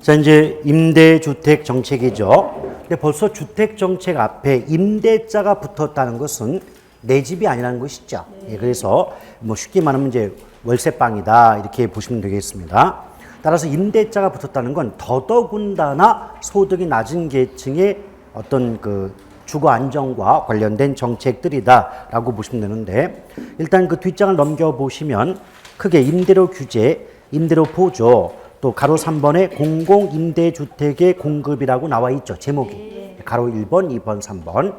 자, 이제 임대주택 정책이죠. 근데 벌써 주택 정책 앞에 임대자가 붙었다는 것은 내 집이 아니라는 것이죠. 예, 그래서 뭐 쉽게 말하면 이제 월세방이다 이렇게 보시면 되겠습니다. 따라서 임대자가 붙었다는 건 더더군다나 소득이 낮은 계층의 어떤 그 주거 안정과 관련된 정책들이다라고 보시면 되는데, 일단 그 뒷장을 넘겨보시면 크게 임대료 규제, 임대료 보조, 또 가로 3번에 공공임대주택의 공급이라고 나와 있죠. 제목이. 가로 1번, 2번, 3번.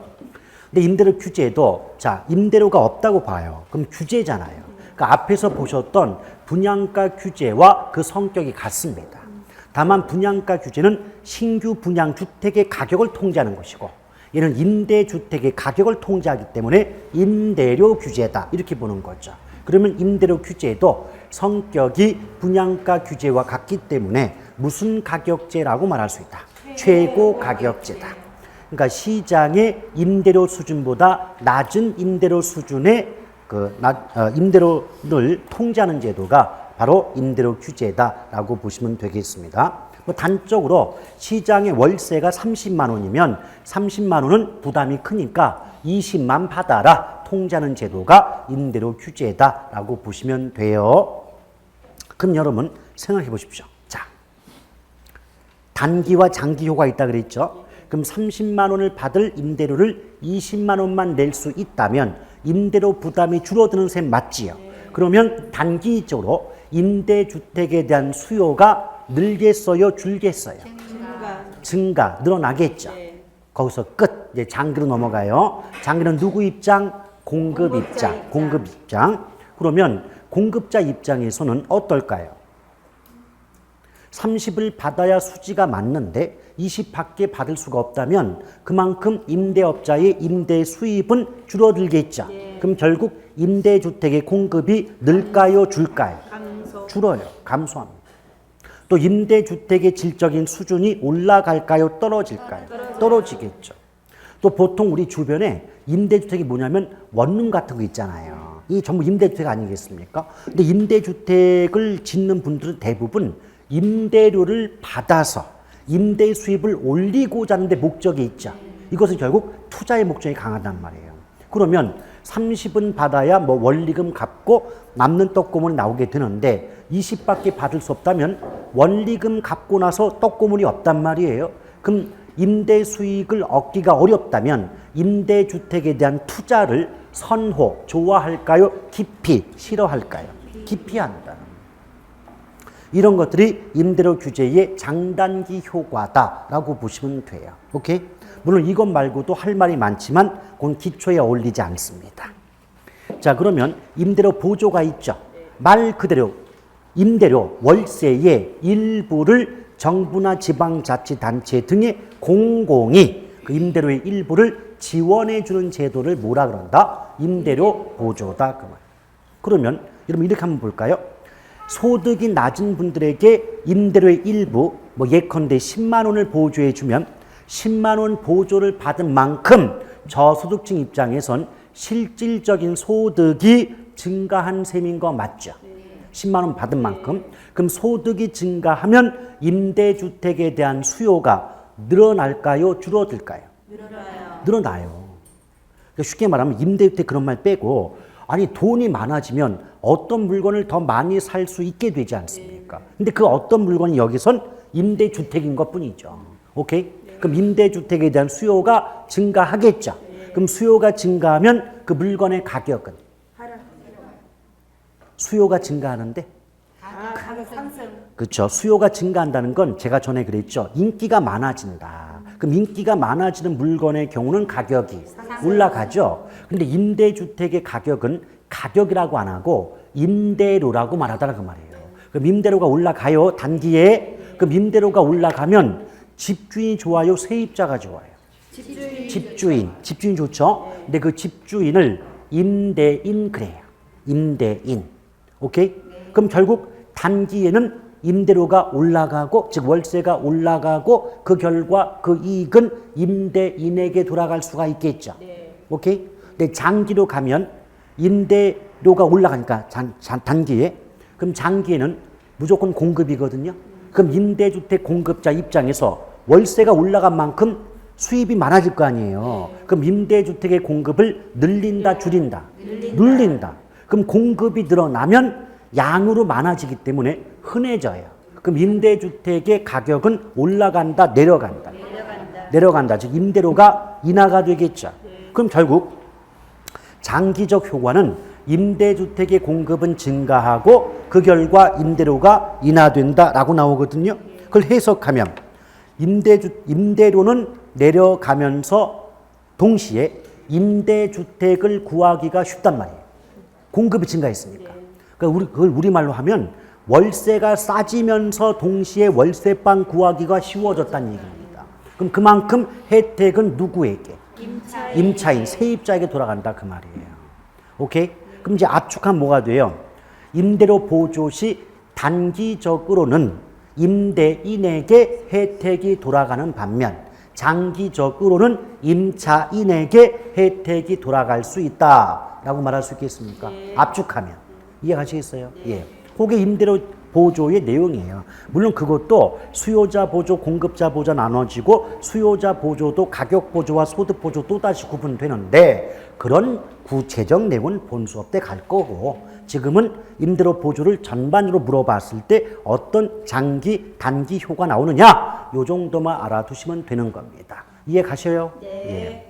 근데 임대료 규제도 자, 임대료가 없다고 봐요. 그럼 규제잖아요. 그러니까 앞에서 보셨던 분양가 규제와 그 성격이 같습니다. 다만 분양가 규제는 신규 분양 주택의 가격을 통제하는 것이고, 얘는 임대주택의 가격을 통제하기 때문에 임대료 규제다 이렇게 보는 거죠. 그러면 임대료 규제도 성격이 분양가 규제와 같기 때문에 무슨 가격제라고 말할 수 있다. 최고 가격제다. 그러니까 시장의 임대료 수준보다 낮은 임대료 수준의 임대료를 통제하는 제도가 바로 임대료 규제다라고 보시면 되겠습니다. 뭐 단적으로 시장의 월세가 30만 원이면 30만 원은 부담이 크니까 20만 받아라 통제하는 제도가 임대료 규제다라고 보시면 돼요. 그럼 여러분 생각해 보십시오. 자, 단기와 장기 효과가 있다 그랬죠. 그럼 30만 원을 받을 임대료를 20만 원만 낼 수 있다면 임대료 부담이 줄어드는 셈 맞지요. 그러면 단기적으로 임대주택에 대한 수요가 늘겠어요, 줄겠어요? 증가, 늘어나겠죠. 거기서 끝. 이제 장기로 넘어가요. 장기는 누구 입장? 공급 입장. 공급 입장. 그러면 공급자 입장에서는 어떨까요? 30을 받아야 수지가 맞는데 20밖에 받을 수가 없다면 그만큼 임대업자의 임대 수입은 줄어들겠죠. 그럼 결국 임대주택의 공급이 늘까요, 줄까요? 줄어요. 감소합니다. 또 임대주택의 질적인 수준이 올라갈까요, 떨어질까요? 떨어지겠죠. 또 보통 우리 주변에 임대주택이 뭐냐면 원룸 같은 거 있잖아요. 이 전부 임대주택 아니겠습니까? 근데 임대주택을 짓는 분들은 대부분 임대료를 받아서 임대 수입을 올리고자 하는데 목적이 있죠. 이것은 결국 투자의 목적이 강하단 말이에요. 그러면 30은 받아야 뭐 원리금 갚고 남는 떡고물이 나오게 되는데 20밖에 받을 수 없다면 원리금 갚고 나서 떡고물이 없단 말이에요. 그럼 임대 수익을 얻기가 어렵다면 임대주택에 대한 투자를 선호, 좋아할까요? 깊이, 싫어할까요? 깊이 한다. 이런 것들이 임대료 규제의 장단기 효과다라고 보시면 돼요. 오케이? 물론 이것 말고도 할 말이 많지만 그건 기초에 어울리지 않습니다. 자, 그러면 임대료 보조가 있죠. 말 그대로 임대료, 월세의 일부를 정부나 지방자치단체 등의 공공이 그 임대료의 일부를 지원해 주는 제도를 뭐라 그런다? 임대료 보조다. 그 말. 그러면 여러분 이렇게 한번 볼까요? 소득이 낮은 분들에게 임대료의 일부, 뭐 예컨대 10만 원을 보조해 주면 10만 원 보조를 받은 만큼 저소득층 입장에선 실질적인 소득이 증가한 셈인 거 맞죠? 10만 원 받은 만큼. 그럼 소득이 증가하면 임대주택에 대한 수요가 늘어날까요? 줄어들까요? 늘어나요. 그러니까 쉽게 말하면 임대주택 그런 말 빼고, 아니 돈이 많아지면 어떤 물건을 더 많이 살 수 있게 되지 않습니까? 근데 그 어떤 물건이 여기선 임대주택인 것뿐이죠. 오케이? 그럼 임대주택에 대한 수요가 증가하겠죠. 그럼 수요가 증가하면 그 물건의 가격은? 수요가 증가하는데? 가격 상승. 그렇죠. 수요가 증가한다는 건 제가 전에 그랬죠. 인기가 많아진다. 그럼 인기가 많아지는 물건의 경우는 가격이 올라가죠. 근데 임대주택의 가격은 가격이라고 안 하고 임대료라고 말하더라 그 말이에요. 그럼 임대료가 올라가요, 단기에. 그럼 임대료가 올라가면 집주인이 좋아요, 세입자가 좋아요? 집주인 좋죠. 근데 그 집주인을 임대인 그래요. 임대인. 오케이? 그럼 결국 단기에는 임대료가 올라가고, 즉 월세가 올라가고, 그 결과 그 이익은 임대인에게 돌아갈 수가 있겠죠. 오케이? 근데 장기로 가면 임대료가 올라가니까 단기에, 그럼 장기에는 무조건 공급이거든요. 그럼 임대주택 공급자 입장에서 월세가 올라간 만큼 수입이 많아질 거 아니에요. 그럼 임대주택의 공급을 늘린다, 줄인다? 늘린다. 그럼 공급이 늘어나면 양으로 많아지기 때문에 흔해져요. 그럼 임대주택의 가격은 올라간다, 내려간다? 내려간다. 즉 임대료가 인하가 되겠죠. 그럼 결국 장기적 효과는 임대주택의 공급은 증가하고 그 결과 임대료가 인하된다라고 나오거든요. 그걸 해석하면 임대료는 내려가면서 동시에 임대주택을 구하기가 쉽단 말이에요. 공급이 증가했으니까. 그러니까 그걸 우리말로 하면 월세가 싸지면서 동시에 월세방 구하기가 쉬워졌다는 얘기입니다. 그럼 그만큼 혜택은 누구에게? 임차인, 세입자에게 돌아간다 그 말이에요. 오케이? 그럼 이제 압축하면 뭐가 돼요? 임대료 보조 시 단기적으로는 임대인에게 혜택이 돌아가는 반면 장기적으로는 임차인에게 혜택이 돌아갈 수 있다라고 말할 수 있겠습니까? 압축하면. 이해가시겠어요? 예. 그게 임대료 보조의 내용이에요. 물론 그것도 수요자 보조, 공급자 보조 나눠지고 수요자 보조도 가격 보조와 소득 보조 또다시 구분되는데 그런 구체적 내용은 본 수업 때 갈 거고 지금은 임대료 보조를 전반으로 물어봤을 때 어떤 장기, 단기 효과 나오느냐 요 정도만 알아두시면 되는 겁니다. 이해 가셔요? 예.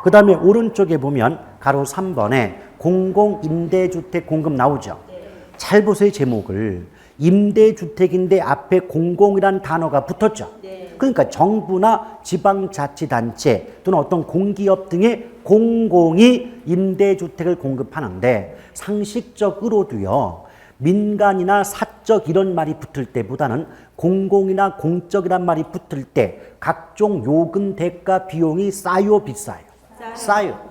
그 다음에 오른쪽에 보면 가로 3번에 공공임대주택 공급 나오죠. 잘 보세요 제목을. 임대주택인데 앞에 공공이란 단어가 붙었죠. 그러니까 정부나 지방자치단체 또는 어떤 공기업 등의 공공이 임대주택을 공급하는데 상식적으로도요. 민간이나 사적 이런 말이 붙을 때보다는 공공이나 공적이란 말이 붙을 때 각종 요금, 대가, 비용이 싸요, 비싸요? 싸요.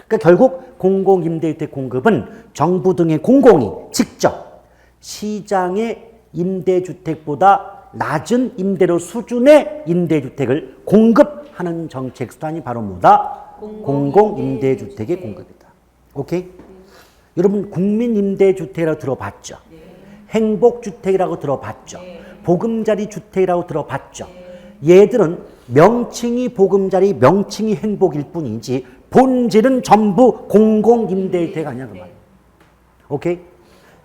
그러니까 결국 공공임대주택 공급은 정부 등의 공공이 직접 시장의 임대주택보다 낮은 임대료 수준의 임대주택을 공급하는 정책 수단이 바로 뭐다? 공공임대주택의 공급이다. 오케이? 여러분 국민임대주택이라고 들어봤죠? 행복주택이라고 들어봤죠? 보금자리 주택이라고 들어봤죠? 얘들은 명칭이 보금자리, 명칭이 행복일 뿐이지 본질은 전부 공공임대주택 아니야 그 말이에요. 오케이?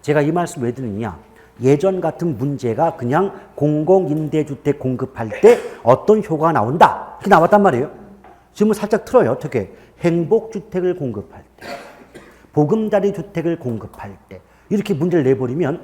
제가 이 말씀 왜 드리느냐? 예전 같은 문제가 그냥 공공임대주택 공급할 때 어떤 효과가 나온다 이렇게 나왔단 말이에요. 지금은 살짝 틀어요. 어떻게? 행복주택을 공급할 때, 보금자리 주택을 공급할 때 이렇게 문제를 내버리면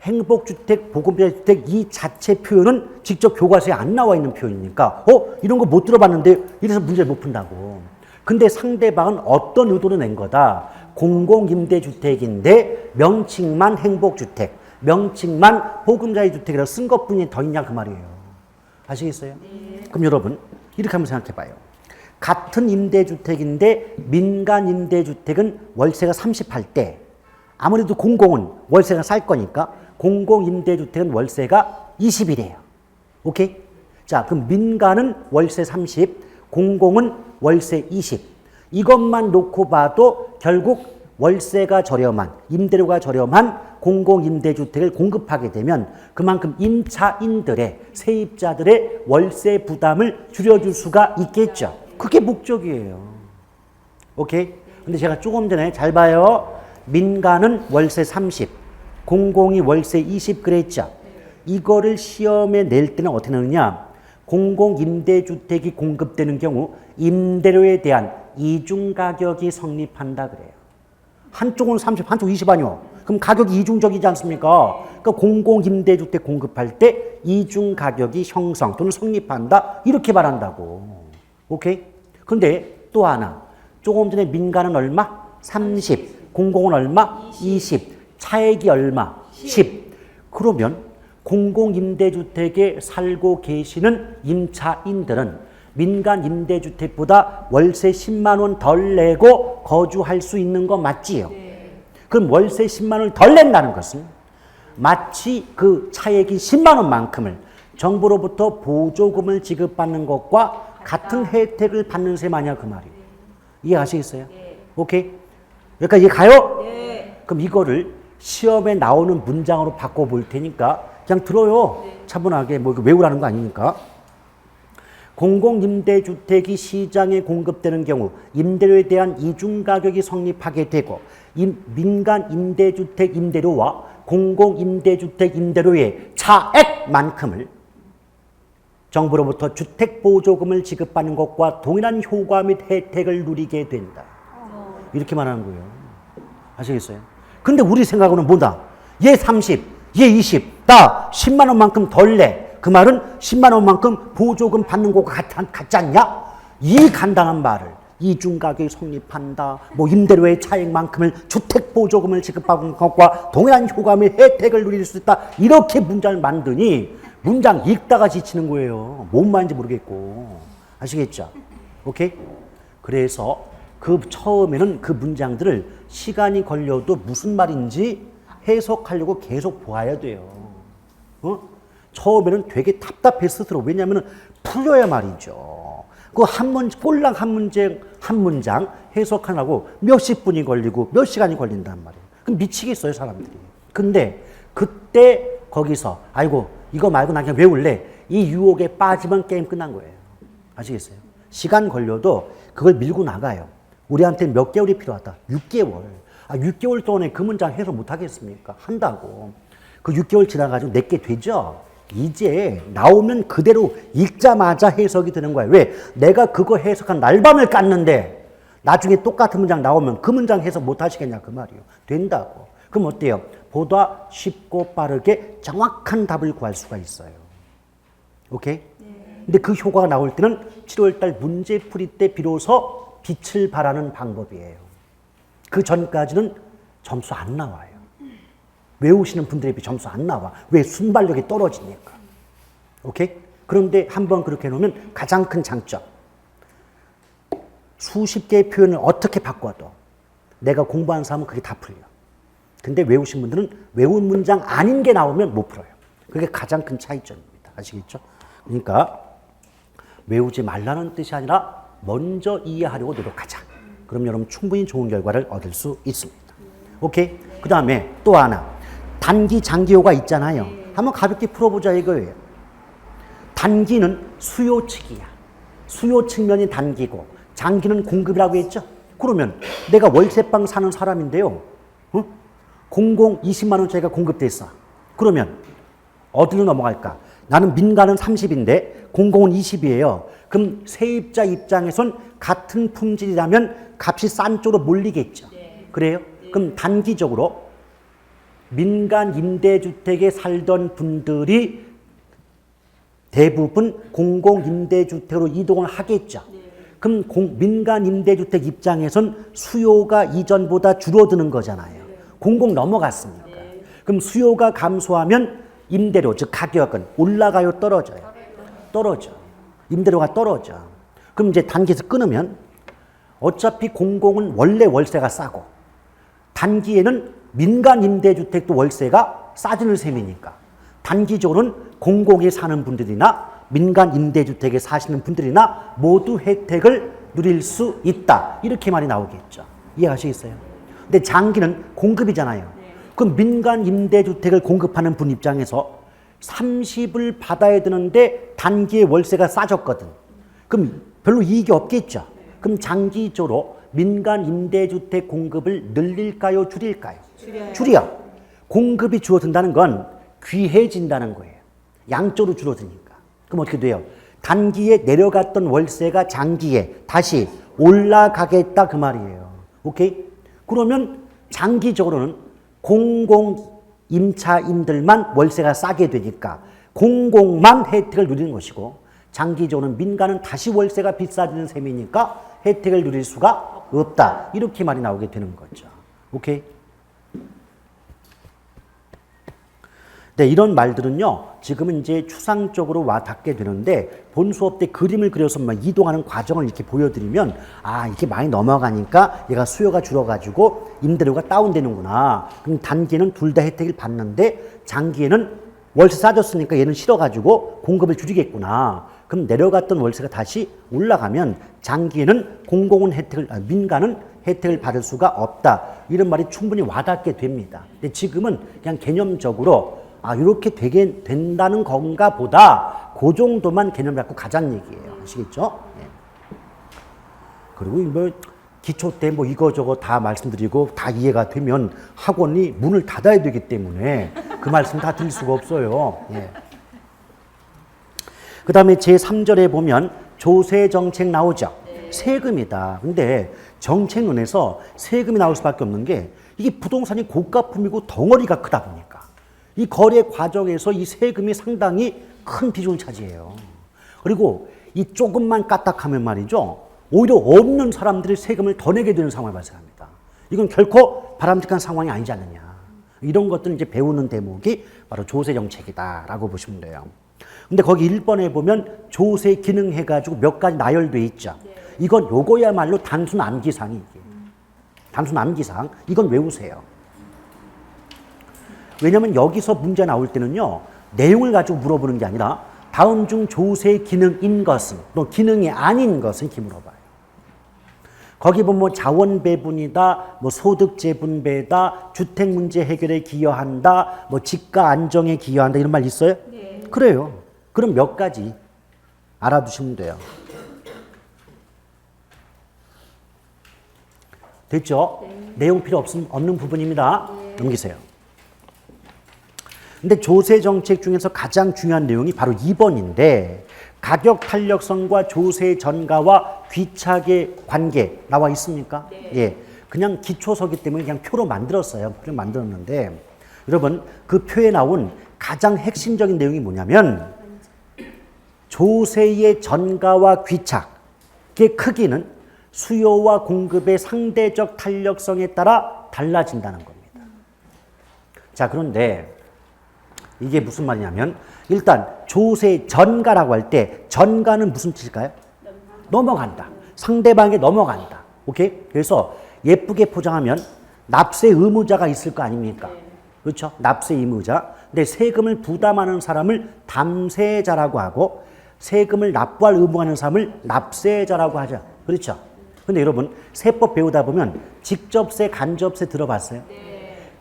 행복주택, 보금자리 주택 이 자체 표현은 직접 교과서에 안 나와 있는 표현이니까 이런 거 못 들어봤는데 이래서 문제를 못 푼다고. 근데 상대방은 어떤 의도로 낸 거다. 공공임대주택인데 명칭만 행복주택, 명칭만 보금자리 주택이라고 쓴 것뿐이 더 있냐 그 말이에요. 아시겠어요? 그럼 여러분 이렇게 한번 생각해 봐요. 같은 임대주택인데 민간 임대주택은 월세가 30할 때 아무래도 공공은 월세가 쌀 거니까 공공임대주택은 월세가 20이래요. 오케이? 자, 그럼 민간은 월세 30, 공공은 월세 20. 이것만 놓고 봐도 결국 월세가 저렴한, 임대료가 저렴한 공공임대주택을 공급하게 되면 그만큼 임차인들의, 세입자들의 월세 부담을 줄여줄 수가 있겠죠. 그게 목적이에요. 오케이? 근데 제가 조금 전에 잘 봐요. 민간은 월세 30, 공공이 월세 20 그랬죠. 이거를 시험에 낼 때는 어떻게 내느냐? 공공임대주택이 공급되는 경우 임대료에 대한 이중가격이 성립한다 그래요. 한쪽은 30, 한쪽 20 아니요. 그럼 가격이 이중적이지 않습니까? 그러니까 공공임대주택 공급할 때 이중가격이 형성 또는 성립한다 이렇게 말한다고. 오케이? 근데 또 하나. 조금 전에 민간은 얼마? 30. 공공은 얼마? 20. 차액이 얼마? 10. 그러면 공공임대주택에 살고 계시는 임차인들은 민간 임대주택보다 월세 10만 원 덜 내고 거주할 수 있는 거 맞지요? 그럼 월세 10만 원을 덜 낸다는 것은 마치 그 차액이 10만 원만큼을 정부로부터 보조금을 지급받는 것과 같은 혜택을 받는 셈 아니야 그 말이에요. 이해하시겠어요? 오케이? 여기까지 이해 가요? 그럼 이거를 시험에 나오는 문장으로 바꿔볼 테니까 그냥 들어요. 차분하게 뭐 이거 외우라는 거 아니니까. 공공임대주택이 시장에 공급되는 경우 임대료에 대한 이중가격이 성립하게 되고 민간임대주택 임대료와 공공임대주택 임대료의 차액만큼을 정부로부터 주택보조금을 지급받는 것과 동일한 효과 및 혜택을 누리게 된다. 이렇게 말하는 거예요. 아시겠어요? 근데 우리 생각으로는 뭐다? 얘 30, 얘 20, 나 10만 원만큼 덜 내. 그 말은 10만 원만큼 보조금 받는 것과 같지 않냐? 이 간단한 말을 이중가격이 성립한다. 뭐 임대료의 차액만큼을 주택보조금을 지급받는 것과 동일한 효과 및 혜택을 누릴 수 있다. 이렇게 문장을 만드니 문장 읽다가 지치는 거예요. 뭔 말인지 모르겠고. 아시겠죠? 오케이? 그래서 그 처음에는 그 문장들을 시간이 걸려도 무슨 말인지 해석하려고 계속 보아야 돼요. 처음에는 되게 답답해 스스로. 왜냐하면 풀려야 말이죠. 그 꼴랑 한 문장 해석하려고 몇십 분이 걸리고 몇 시간이 걸린단 말이에요. 그럼 미치겠어요, 사람들이. 근데 그때 거기서 아이고 이거 말고 나 그냥 외울래. 이 유혹에 빠지면 게임 끝난 거예요. 아시겠어요? 시간 걸려도 그걸 밀고 나가요. 우리한테 몇 개월이 필요하다. 6개월. 6개월 동안에 그 문장 해석 못 하겠습니까? 한다고. 그 6개월 지나가지고 내게 되죠? 이제 나오면 그대로 읽자마자 해석이 되는 거야. 왜? 내가 그거 해석한 날밤을 깠는데 나중에 똑같은 문장 나오면 그 문장 해석 못 하시겠냐 그 말이에요. 된다고. 그럼 어때요? 보다 쉽고 빠르게 정확한 답을 구할 수가 있어요. 오케이? 근데 그 효과가 나올 때는 7월달 문제 풀이 때 비로소 빛을 발하는 방법이에요. 그 전까지는 점수 안 나와요. 외우시는 분들에 비해 점수 안 나와. 왜? 순발력이 떨어지니까. 오케이? 그런데 한번 그렇게 해놓으면 가장 큰 장점. 수십 개의 표현을 어떻게 바꿔도 내가 공부한 사람은 그게 다 풀려. 근데 외우신 분들은 외운 문장 아닌 게 나오면 못 풀어요. 그게 가장 큰 차이점입니다. 아시겠죠? 그러니까 외우지 말라는 뜻이 아니라 먼저 이해하려고 노력하자. 그럼 여러분 충분히 좋은 결과를 얻을 수 있습니다. 오케이? 그 다음에 또 하나. 단기, 장기효가 있잖아요. 한번 가볍게 풀어보자 이거예요. 단기는 수요 측이야. 수요 측면이 단기고 장기는 공급이라고 했죠. 그러면 내가 월세방 사는 사람인데요. 공공 20만 원짜리가 공급됐어. 그러면 어디로 넘어갈까? 나는 민간은 30인데 공공은 20이에요. 그럼 세입자 입장에선 같은 품질이라면 값이 싼 쪽으로 몰리겠죠. 그래요? 그럼 단기적으로 민간 임대주택에 살던 분들이 대부분 공공임대주택으로 이동을 하겠죠. 그럼 민간 임대주택 입장에선 수요가 이전보다 줄어드는 거잖아요. 공공 넘어갔으니까. 그럼 수요가 감소하면 임대료, 즉 가격은 올라가요, 떨어져요? 떨어져. 임대료가 떨어져. 그럼 이제 단기에서 끊으면 어차피 공공은 원래 월세가 싸고 단기에는 민간 임대주택도 월세가 싸지는 셈이니까 단기적으로는 공공에 사는 분들이나 민간 임대주택에 사시는 분들이나 모두 혜택을 누릴 수 있다. 이렇게 말이 나오겠죠. 이해하시겠어요? 근데 장기는 공급이잖아요. 그럼 민간 임대주택을 공급하는 분 입장에서 30을 받아야 되는데 단기에 월세가 싸졌거든. 그럼 별로 이익이 없겠죠. 그럼 장기적으로 민간 임대주택 공급을 늘릴까요? 줄일까요? 줄여. 공급이 줄어든다는 건 귀해진다는 거예요. 양쪽으로 줄어드니까. 그럼 어떻게 돼요? 단기에 내려갔던 월세가 장기에 다시 올라가겠다 그 말이에요. 오케이? 그러면 장기적으로는 공공 임차인들만 월세가 싸게 되니까 공공만 혜택을 누리는 것이고 장기적으로는 민간은 다시 월세가 비싸지는 셈이니까 혜택을 누릴 수가 없다. 이렇게 말이 나오게 되는 거죠. 오케이? 네, 이런 말들은요, 지금은 이제 추상적으로 와 닿게 되는데, 본 수업 때 그림을 그려서 막 이동하는 과정을 이렇게 보여드리면, 아, 이렇게 많이 넘어가니까 얘가 수요가 줄어가지고 임대료가 다운되는구나. 그럼 단기에는 둘 다 혜택을 받는데, 장기에는 월세 싸졌으니까 얘는 싫어가지고 공급을 줄이겠구나. 그럼 내려갔던 월세가 다시 올라가면 장기에는 공공은 혜택을, 민간은 혜택을 받을 수가 없다. 이런 말이 충분히 와닿게 됩니다. 근데 지금은 그냥 개념적으로 아, 이렇게 되게 된다는 건가 보다. 그 정도만 개념 잡고 가자는 얘기예요. 아시겠죠? 예. 그리고 뭐 기초 때 뭐 이거저거 다 말씀드리고 다 이해가 되면 학원이 문을 닫아야 되기 때문에 그 말씀 다 드릴 수가 없어요. 예. 그 다음에 제3절에 보면 조세 정책 나오죠. 세금이다. 근데 정책론에서 세금이 나올 수밖에 없는 게 이게 부동산이 고가품이고 덩어리가 크다 보니까 이 거래 과정에서 이 세금이 상당히 큰 비중을 차지해요. 그리고 이 조금만 까딱하면 말이죠. 오히려 없는 사람들이 세금을 더 내게 되는 상황이 발생합니다. 이건 결코 바람직한 상황이 아니지 않느냐. 이런 것들을 이제 배우는 대목이 바로 조세 정책이다라고 보시면 돼요. 근데 거기 1번에 보면 조세 기능 해가지고 몇 가지 나열돼 있죠. 이건 요거야말로 단순 암기사항이 이게. 단순 암기사항. 이건 외우세요. 왜냐면 여기서 문제 나올 때는요. 내용을 가지고 물어보는 게 아니라 다음 중 조세 기능인 것은 또 기능이 아닌 것은 이렇게 물어봐요. 거기 보면 뭐 자원 배분이다, 뭐 소득 재분배다, 주택 문제 해결에 기여한다, 뭐 집가 안정에 기여한다 이런 말 있어요? 네. 그래요. 그럼 몇 가지 알아두시면 돼요. 됐죠? 네. 내용 필요 없는 부분입니다. 네. 넘기세요. 근데 조세 정책 중에서 가장 중요한 내용이 바로 2번인데 가격 탄력성과 조세 전가와 귀착의 관계 나와 있습니까? 네. 예. 그냥 기초서기 때문에 그냥 표로 만들었어요. 표로 만들었는데 여러분 그 표에 나온 가장 핵심적인 내용이 뭐냐면 조세의 전가와 귀착의 크기는 수요와 공급의 상대적 탄력성에 따라 달라진다는 겁니다. 자, 그런데 이게 무슨 말이냐면 일단 조세 전가라고 할 때 전가는 무슨 뜻일까요? 넘어간다. 상대방에게 넘어간다. 오케이? 그래서 예쁘게 포장하면 납세 의무자가 있을 거 아닙니까? 그렇죠? 납세 의무자. 근데 세금을 부담하는 사람을 담세자라고 하고 세금을 납부할 의무가 있는 사람을 납세자라고 하죠. 그렇죠? 근데 여러분 세법 배우다 보면 직접세, 간접세 들어봤어요?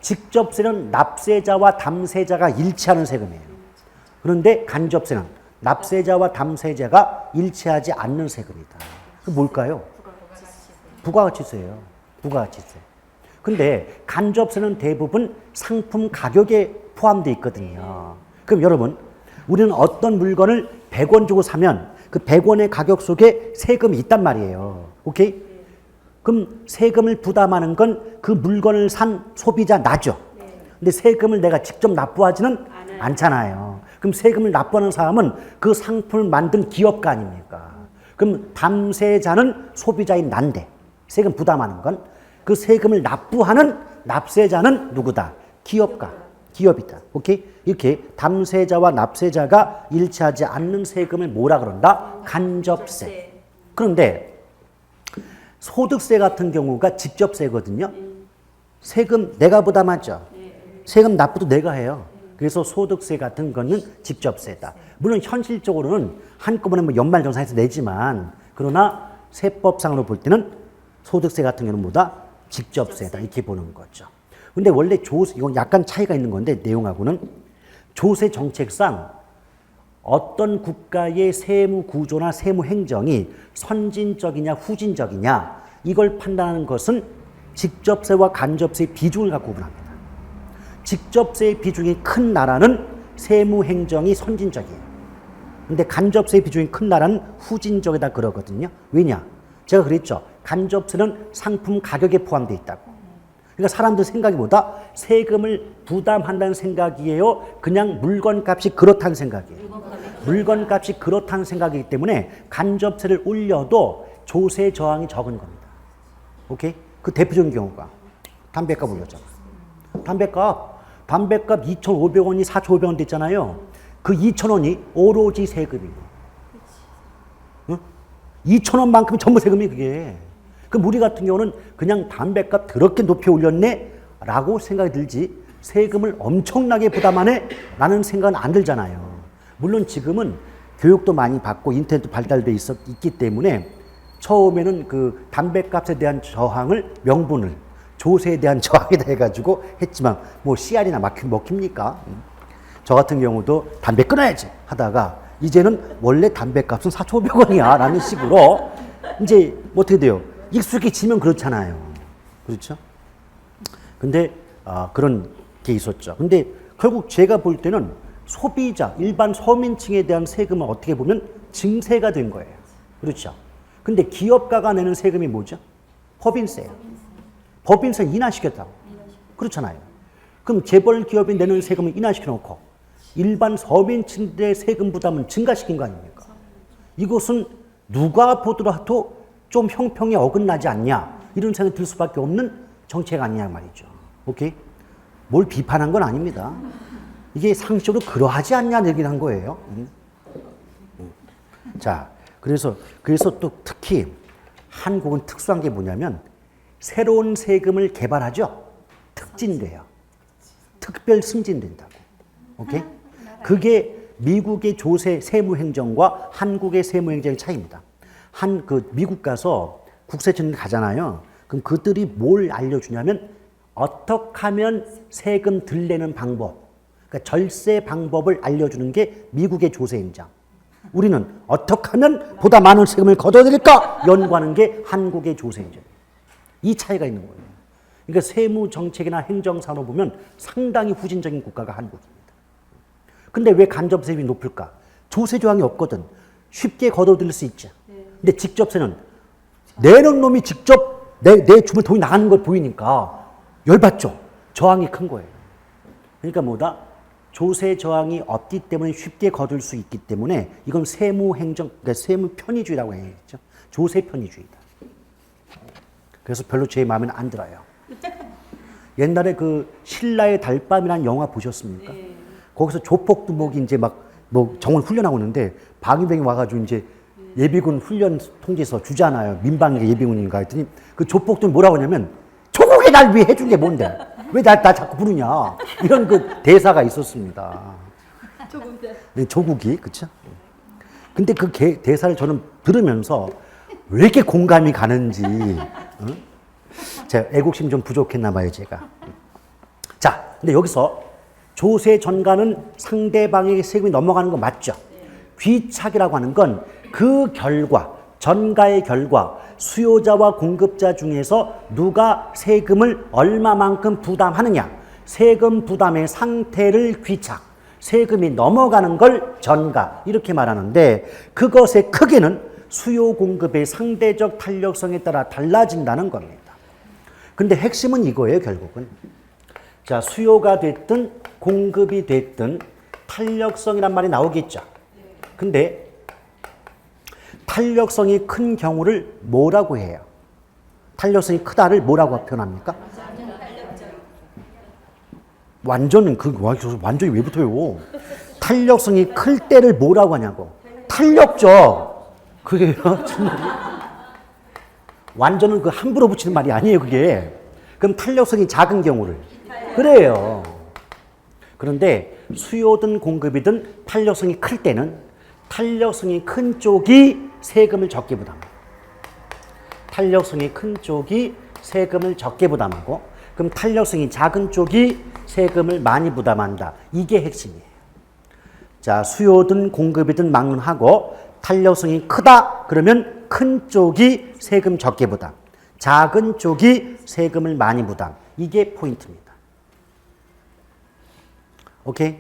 직접세는 납세자와 담세자가 일치하는 세금이에요. 그런데 간접세는 납세자와 담세자가 일치하지 않는 세금이다. 그 뭘까요? 부가가치세예요. 부가가치세. 근데 간접세는 대부분 상품 가격에 포함되어 있거든요. 그럼 여러분, 우리는 어떤 물건을 100원 주고 사면 그 100원의 가격 속에 세금이 있단 말이에요. 오케이? 그럼 세금을 부담하는 건 그 물건을 산 소비자 나죠. 근데 세금을 내가 직접 납부하지는 않잖아요. 그럼 세금을 납부하는 사람은 그 상품을 만든 기업가 아닙니까? 그럼 담세자는 소비자인 난데 세금 부담하는 건 그 세금을 납부하는 납세자는 누구다? 기업가, 기업이다. 오케이? 이렇게 담세자와 납세자가 일치하지 않는 세금을 뭐라 그런다? 간접세. 그런데 소득세 같은 경우가 직접세거든요. 세금 내가 부담하죠. 세금 납부도 내가 해요. 그래서 소득세 같은 거는 직접세다. 물론 현실적으로는 한꺼번에 뭐 연말정산해서 내지만 그러나 세법상으로 볼 때는 소득세 같은 경우는 뭐다? 직접세다. 이렇게 보는 거죠. 근데 원래 조세, 이건 약간 차이가 있는 건데 내용하고는 조세 정책상 어떤 국가의 세무 구조나 세무 행정이 선진적이냐 후진적이냐 이걸 판단하는 것은 직접세와 간접세의 비중을 갖고 구분합니다. 직접세의 비중이 큰 나라는 세무 행정이 선진적이에요. 근데 간접세의 비중이 큰 나라는 후진적이다 그러거든요. 왜냐? 제가 그랬죠. 간접세는 상품 가격에 포함되어 있다고. 그러니까 사람들 생각이 뭐다? 세금을 부담한다는 생각이에요? 그냥 물건값이 그렇다는 생각이에요. 물건값이 그렇다는 생각이기 때문에 간접세를 올려도 조세 저항이 적은 겁니다. 오케이? 그 대표적인 경우가 담배값 올렸잖아. 담배값 2,500원이 4,500원 됐잖아요. 그 2,000원이 오로지 세금이고. 응? 2,000원만큼이 전부 세금이 그게. 그럼 우리 같은 경우는 그냥 담배값 더럽게 높이 올렸네? 라고 생각이 들지 세금을 엄청나게 부담하네? 라는 생각은 안 들잖아요. 물론 지금은 교육도 많이 받고 인터넷도 발달돼 있기 때문에 처음에는 그 담배값에 대한 저항을 명분을 조세에 대한 저항이다 해가지고 했지만 뭐 씨알이나 먹힙니까? 저 같은 경우도 담배 끊어야지 하다가 이제는 원래 담배값은 4,500원이야 라는 식으로 이제 뭐 어떻게 돼요? 익숙해지면 그렇잖아요. 그렇죠? 근데 그런 게 있었죠. 근데 결국 제가 볼 때는 소비자, 일반 서민층에 대한 세금은 어떻게 보면 증세가 된 거예요. 그렇죠? 근데 기업가가 내는 세금이 뭐죠? 법인세예요. 법인세는 인하시켰다고. 그렇잖아요. 그럼 재벌 기업이 내는 세금을 인하시켜 놓고 일반 서민층들의 세금 부담은 증가시킨 거 아닙니까? 이것은 누가 보더라도 좀 형평에 어긋나지 않냐 이런 생각이 들 수밖에 없는 정책 아니냐 말이죠. 오케이? 뭘 비판한 건 아닙니다. 이게 상식적으로 그러하지 않냐 얘기를 한 거예요. 자, 그래서 또 특히 한국은 특수한 게 뭐냐면 새로운 세금을 개발하죠. 특진돼요. 특별 승진된다고. 오케이? 그게 미국의 조세 세무행정과 한국의 세무행정의 차이입니다. 미국 가서 국세청 가잖아요. 그럼 그들이 뭘 알려주냐면 어떻게 하면 세금 덜 내는 방법, 그러니까 절세 방법을 알려주는 게 미국의 조세행정. 우리는 어떻게 하면 보다 많은 세금을 걷어들일까 연구하는 게 한국의 조세행정. 이 차이가 있는 거예요. 그러니까 세무 정책이나 행정산업 보면 상당히 후진적인 국가가 한국입니다. 근데 왜 간접세금이 높을까? 조세 조항이 없거든. 쉽게 걷어들일 수 있죠. 근데 직접세는 내는 놈이 직접 내 주면 돈이 나가는 걸 보이니까 열받죠. 저항이 큰 거예요. 그러니까 뭐다? 조세 저항이 없기 때문에 쉽게 거둘 수 있기 때문에 이건 그러니까 세무 편의주의라고 해야겠죠. 조세 편의주의다. 그래서 별로 제 마음에는 안 들어요. 옛날에 그 신라의 달밤이라는 영화 보셨습니까? 네. 거기서 조폭두목이 이제 뭐 정원 훈련하고 있는데 방위병이 와가지고 이제 예비군 훈련 통지서 주잖아요. 민방위 예비군인가 했더니 그 조폭들 뭐라고 하냐면 조국이 날 위해 해준 게 뭔데? 왜 나 자꾸 부르냐? 이런 그 대사가 있었습니다. 네, 조국이, 그쵸? 근데 그 대사를 저는 들으면서 왜 이렇게 공감이 가는지, 제가 애국심 좀 부족했나 봐요, 제가. 자, 근데 여기서 조세 전가는 상대방에게 세금이 넘어가는 거 맞죠? 귀착이라고 하는 건 그 결과, 전가의 결과, 수요자와 공급자 중에서 누가 세금을 얼마만큼 부담하느냐, 세금 부담의 상태를 귀착, 세금이 넘어가는 걸 전가, 이렇게 말하는데 그것의 크기는 수요 공급의 상대적 탄력성에 따라 달라진다는 겁니다. 근데 핵심은 이거예요, 결국은. 자, 수요가 됐든 공급이 됐든 탄력성이란 말이 나오겠죠. 근데 탄력성이 큰 경우를 뭐라고 해요? 탄력성이 크다를 뭐라고 표현합니까? 완전히 완전히 왜 붙어요? 탄력성이 클 때를 뭐라고 하냐고? 탄력적. 그게요? 완전은 그 함부로 붙이는 말이 아니에요, 그게. 그럼 탄력성이 작은 경우를. 그래요. 그런데 수요든 공급이든 탄력성이 클 때는 탄력성이 큰 쪽이 세금을 적게 부담합니다. 탄력성이 큰 쪽이 세금을 적게 부담하고 그럼 탄력성이 작은 쪽이 세금을 많이 부담한다. 이게 핵심이에요. 자, 수요든 공급이든 막론하고 탄력성이 크다 그러면 큰 쪽이 세금 적게 부담, 작은 쪽이 세금을 많이 부담. 이게 포인트입니다. 오케이?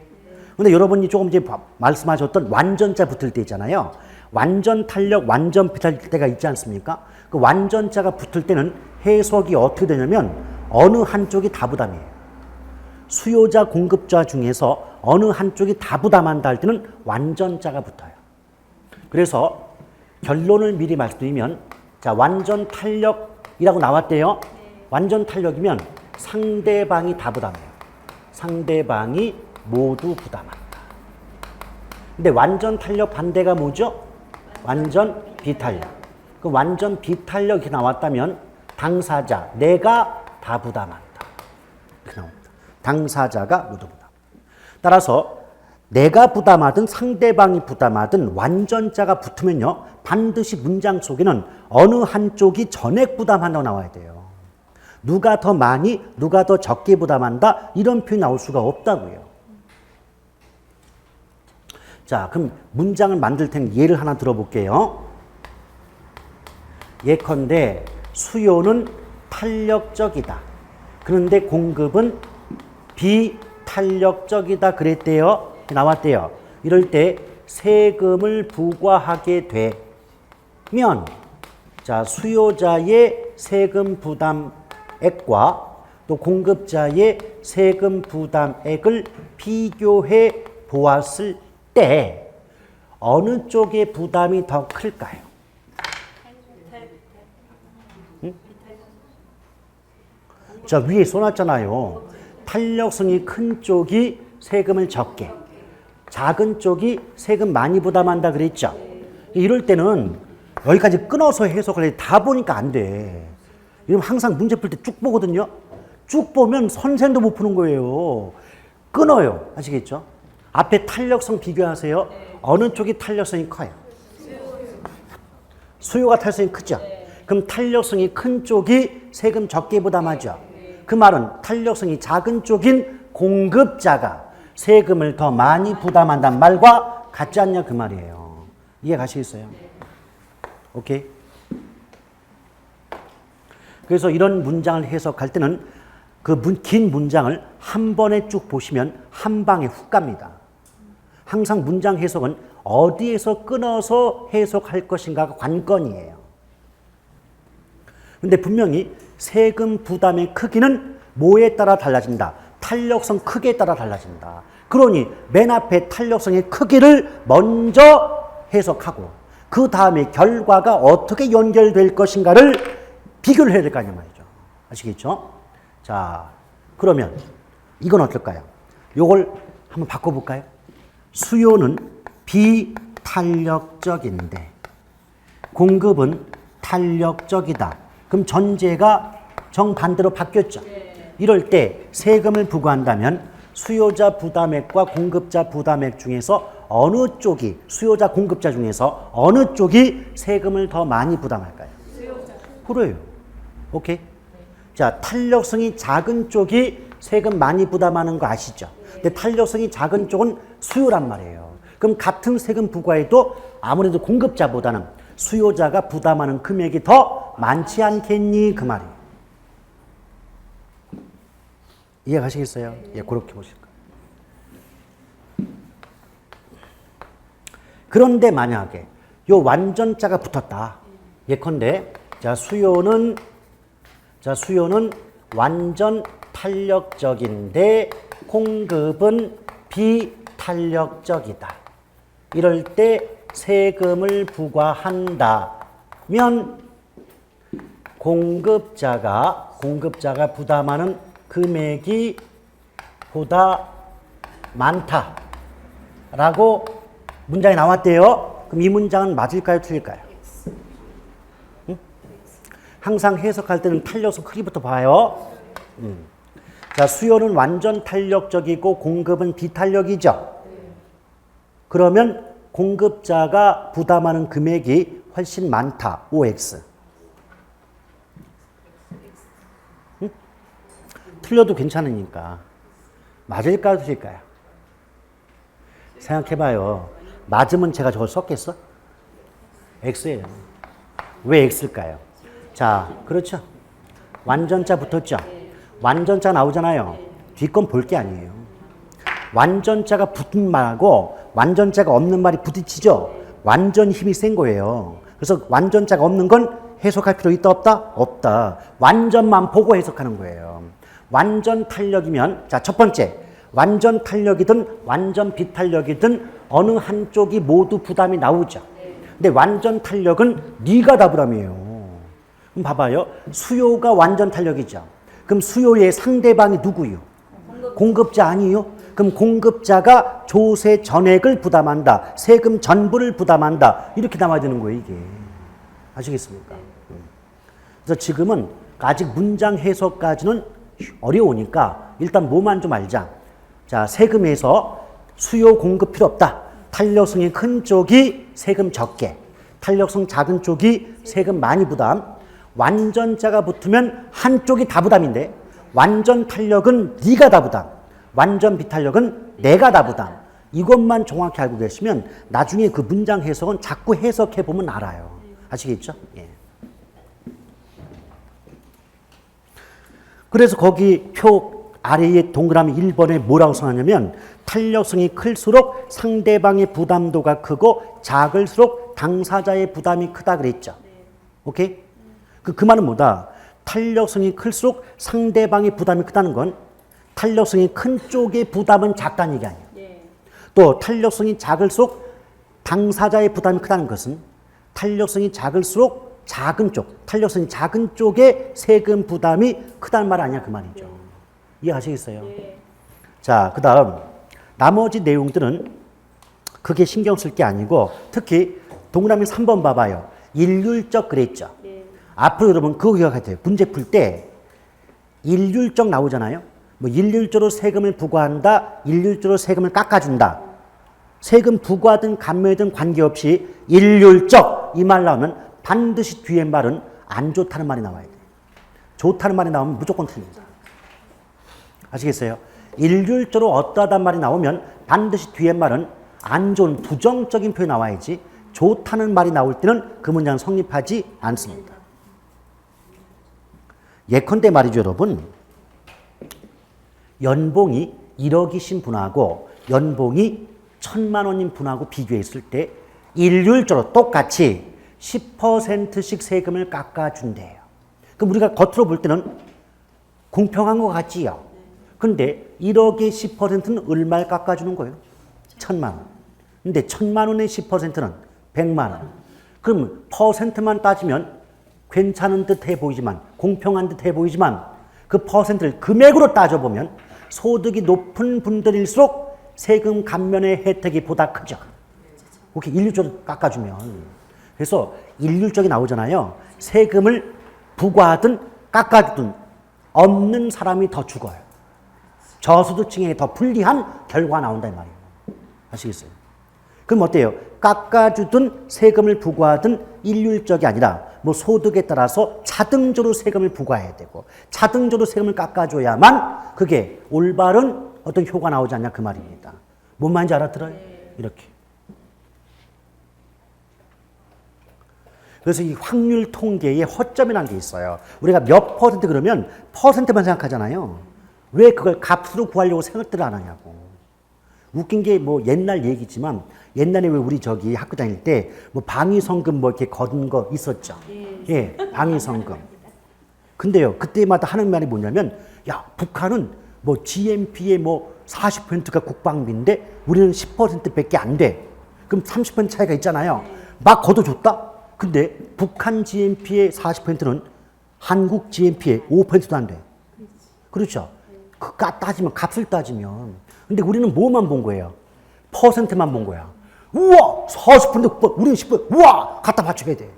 근데 여러분이 조금 이제 말씀하셨던 완전자 붙을 때 있잖아요. 완전 탄력, 완전 비탈 때가 있지 않습니까? 그 완전자가 붙을 때는 해석이 어떻게 되냐면 어느 한쪽이 다 부담이에요. 수요자, 공급자 중에서 어느 한쪽이 다 부담한다 할 때는 완전자가 붙어요. 그래서 결론을 미리 말씀드리면 자, 완전 탄력이라고 나왔대요. 완전 탄력이면 상대방이 다 부담해요. 상대방이 모두 부담한다. 근데 완전 탄력 반대가 뭐죠? 완전 비탄력. 그 완전 비탄력 이렇게 나왔다면 당사자, 내가 다 부담한다. 이렇게 나옵니다. 당사자가 모두 부담. 따라서 내가 부담하든 상대방이 부담하든 완전자가 붙으면요. 반드시 문장 속에는 어느 한쪽이 전액 부담한다고 나와야 돼요. 누가 더 많이, 누가 더 적게 부담한다 이런 표현이 나올 수가 없다고요. 자, 그럼 문장을 만들 테니 예를 하나 들어볼게요. 예컨대 수요는 탄력적이다. 그런데 공급은 비탄력적이다 그랬대요. 나왔대요. 이럴 때 세금을 부과하게 되면 자, 수요자의 세금 부담액과 또 공급자의 세금 부담액을 비교해 보았을 때 어느 쪽의 부담이 더 클까요? 응? 자, 위에 써놨잖아요. 탄력성이 큰 쪽이 세금을 적게, 작은 쪽이 세금 많이 부담한다 그랬죠. 이럴 때는 여기까지 끊어서 해석을 해. 다 보니까 안 돼. 이러면 항상 문제 풀 때 쭉 보거든요. 쭉 보면 선생도 못 푸는 거예요. 끊어요. 아시겠죠? 앞에 탄력성 비교하세요. 어느 쪽이 탄력성이 커요? 수요가 탄력성이 크죠? 그럼 탄력성이 큰 쪽이 세금 적게 부담하죠. 그 말은 탄력성이 작은 쪽인 공급자가 세금을 더 많이 부담한다는 말과 같지 않냐 그 말이에요. 이해 가시겠어요? 오케이? 그래서 이런 문장을 해석할 때는 그 긴 문장을 한 번에 쭉 보시면 한 방에 훅 갑니다. 항상 문장 해석은 어디에서 끊어서 해석할 것인가가 관건이에요. 근데 분명히 세금 부담의 크기는 뭐에 따라 달라진다. 탄력성 크기에 따라 달라진다. 그러니 맨 앞에 탄력성의 크기를 먼저 해석하고 그 다음에 결과가 어떻게 연결될 것인가를 비교를 해야 될 거 아니냐 말이죠. 아시겠죠? 자, 그러면 이건 어떨까요? 요걸 한번 바꿔볼까요? 수요는 비탄력적인데 공급은 탄력적이다. 그럼 전제가 정반대로 바뀌었죠. 이럴 때 세금을 부과한다면 수요자 부담액과 공급자 부담액 중에서 어느 쪽이 수요자 공급자 중에서 어느 쪽이 세금을 더 많이 부담할까요? 수요자. 그래요. 오케이. 자, 탄력성이 작은 쪽이 세금 많이 부담하는 거 아시죠? 근데 탄력성이 작은 쪽은 수요란 말이에요. 그럼 같은 세금 부과에도 아무래도 공급자보다는 수요자가 부담하는 금액이 더 많지 않겠니? 그 말이에요. 이해 가시겠어요? 예, 그렇게 보실 거예요. 그런데 만약에 요 완전자가 붙었다. 예컨대 수요는 완전 탄력적인데 공급은 비탄력적이다. 이럴 때 세금을 부과한다면 공급자가 부담하는 금액이 보다 많다라고 문장이 나왔대요. 그럼 이 문장은 맞을까요? 틀릴까요? 응? 항상 해석할 때는 탄력성 크기부터 봐요. 자, 수요는 완전 탄력적이고 공급은 비탄력이죠. 그러면 공급자가 부담하는 금액이 훨씬 많다. OX. 응? 틀려도 괜찮으니까. 맞을까요? 틀릴까요? 생각해봐요. 맞으면 제가 저걸 썼겠어? X예요. 왜 X일까요? 자, 그렇죠. 완전자 붙었죠. 완전자 나오잖아요. 뒷건 볼 게 아니에요. 완전자가 붙은 말하고 완전자가 없는 말이 부딪히죠. 완전 힘이 센 거예요. 그래서 완전자가 없는 건 해석할 필요 있다 없다? 없다. 완전만 보고 해석하는 거예요. 완전 탄력이면 자, 첫 번째 완전 탄력이든 완전 비탄력이든 어느 한쪽이 모두 부담이 나오죠. 근데 완전 탄력은 네가 다 부담이에요. 그럼 봐봐요. 수요가 완전 탄력이죠. 그럼 수요의 상대방이 누구요? 공급자 아니요? 그럼 공급자가 조세 전액을 부담한다. 세금 전부를 부담한다. 이렇게 나와야 되는 거예요, 이게. 아시겠습니까? 그래서 지금은 아직 문장 해석까지는 어려우니까 일단 뭐만 좀 알자. 자, 세금에서 수요 공급 필요 없다. 탄력성이 큰 쪽이 세금 적게, 탄력성 작은 쪽이 세금 많이 부담. 완전자가 붙으면 한쪽이 다 부담인데 완전 탄력은 네가 다 부담, 완전 비탄력은 내가 다 부담. 이것만 정확히 알고 계시면 나중에 그 문장 해석은 자꾸 해석해 보면 알아요. 아시겠죠? 예. 그래서 거기 표 아래에 동그라미 1번에 뭐라고 써놨냐면 탄력성이 클수록 상대방의 부담도가 크고 작을수록 당사자의 부담이 크다 그랬죠. 오케이? 그 말은 뭐다? 탄력성이 클수록 상대방의 부담이 크다는 건 탄력성이 큰 쪽의 부담은 작다는 얘기 아니에요. 또 탄력성이 작을수록 당사자의 부담이 크다는 것은 탄력성이 작을수록 작은 쪽, 탄력성이 작은 쪽의 세금 부담이 크다는 말 아니야 그 말이죠. 이해하시겠어요? 자, 그 다음 나머지 내용들은 크게 신경 쓸 게 아니고 특히 동그라미 3번 봐봐요. 일률적 그랬죠. 앞으로 여러분 그거 기억해야 돼요. 문제 풀 때 일률적 나오잖아요. 뭐 일률적으로 세금을 부과한다, 일률적으로 세금을 깎아준다. 세금 부과든 감면이든 관계없이 일률적 이 말 나오면 반드시 뒤에 말은 안 좋다는 말이 나와야 돼요. 좋다는 말이 나오면 무조건 틀립니다. 아시겠어요? 일률적으로 어떠하단 말이 나오면 반드시 뒤에 말은 안 좋은 부정적인 표현이 나와야지 좋다는 말이 나올 때는 그 문장은 성립하지 않습니다. 예컨대 말이죠 여러분. 연봉이 1억이신 분하고 연봉이 1,000만 원인 분하고 비교했을 때 일률적으로 똑같이 10%씩 세금을 깎아준대요. 그럼 우리가 겉으로 볼 때는 공평한 것 같지요. 근데 1억의 10%는 얼마를 깎아주는 거예요? 1,000만 원. 근데 1,000만 원의 10%는 100만 원. 그럼 퍼센트만 따지면 괜찮은 듯 해 보이지만 공평한 듯 해 보이지만 그 퍼센트를 금액으로 따져보면 소득이 높은 분들일수록 세금 감면의 혜택이 보다 크죠. 그렇게 일률적으로 깎아주면. 그래서 일률적이 나오잖아요. 세금을 부과하든 깎아주든 없는 사람이 더 죽어요. 저소득층에게 더 불리한 결과가 나온다 이 말이에요. 아시겠어요? 그럼 어때요? 깎아주든 세금을 부과하든 일률적이 아니라 뭐 소득에 따라서 차등적으로 세금을 부과해야 되고 차등적으로 세금을 깎아줘야만 그게 올바른 어떤 효과가 나오지 않냐 그 말입니다. 뭔 말인지 알아들어요? 이렇게. 그래서 이 확률 통계에 허점이라는 게 있어요. 우리가 몇 퍼센트 그러면 퍼센트만 생각하잖아요. 왜 그걸 값으로 구하려고 생각들을 안 하냐고. 웃긴 게 뭐 옛날 얘기지만 옛날에 왜 우리 저기 학교 다닐 때 뭐 방위성금 뭐 이렇게 거둔 거 있었죠. 예, 방위성금. 근데요, 그때마다 하는 말이 뭐냐면, 야, 북한은 뭐 GNP의 뭐 40%가 국방비인데 우리는 10%밖에 안 돼. 그럼 30% 차이가 있잖아요. 막 걷어줬다? 근데 북한 GNP의 40%는 한국 GNP의 5%도 안 돼. 그렇죠? 그 따지면, 값을 따지면. 근데 우리는 뭐만 본 거예요? 퍼센트만 본 거야. 우와! 40%, 우리는 10%, 우와! 갖다 바쳐야 돼.